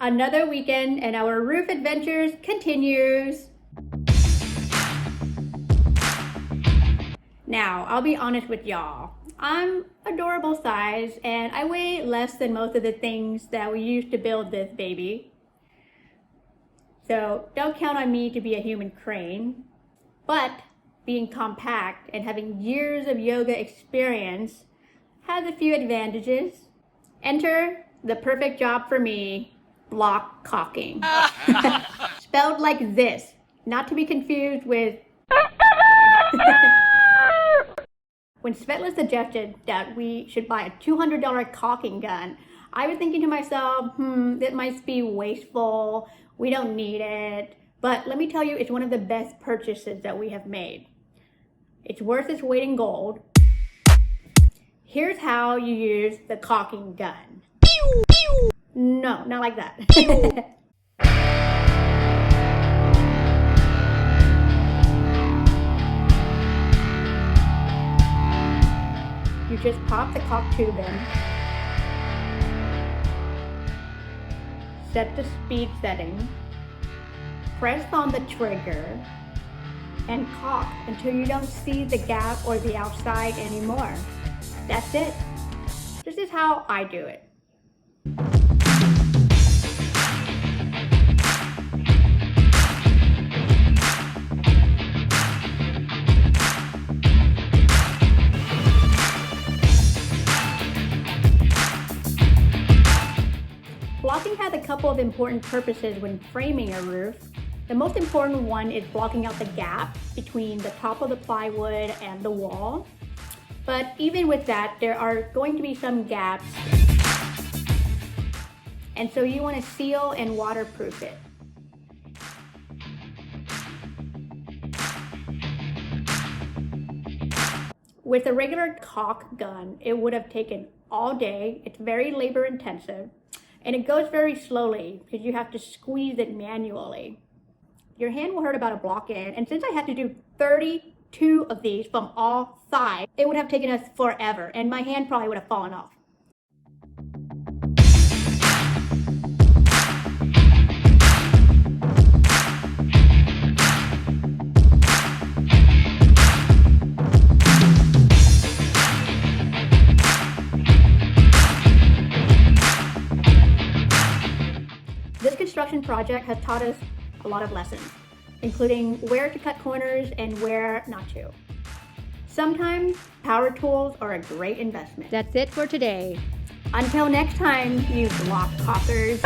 Another weekend and our roof adventures continues. Now, I'll be honest with y'all. I'm adorable size and I weigh less than most of the things that we used to build this baby. So don't count on me to be a human crane. But being compact and having years of yoga experience has a few advantages. Enter the perfect job for me, block caulking. Spelled like this, not to be confused with When Svetla suggested that we should buy a $200 caulking gun, I was thinking to myself, that might be wasteful, we don't need it. But let me tell you, it's one of the best purchases that we have made. It's worth its weight in gold. Here's how you use the caulking gun. Pew, pew. No, not like that. You just pop the caulk tube in, set the speed setting, press on the trigger, and caulk until you don't see the gap or the outside anymore. That's it. This is how I do it. Blocking has a couple of important purposes when framing a roof. The most important one is blocking out the gap between the top of the plywood and the wall. But even with that, there are going to be some gaps. And so you want to seal and waterproof it. With a regular caulk gun, it would have taken all day. It's very labor intensive. And it goes very slowly because you have to squeeze it manually. Your hand will hurt about a block in, and since I had to do 32 of these from all sides, it would have taken us forever, and my hand probably would have fallen off. This construction project has taught us a lot of lessons, including where to cut corners and where not to. Sometimes power tools are a great investment. That's it for today. Until next time, you block caulkers.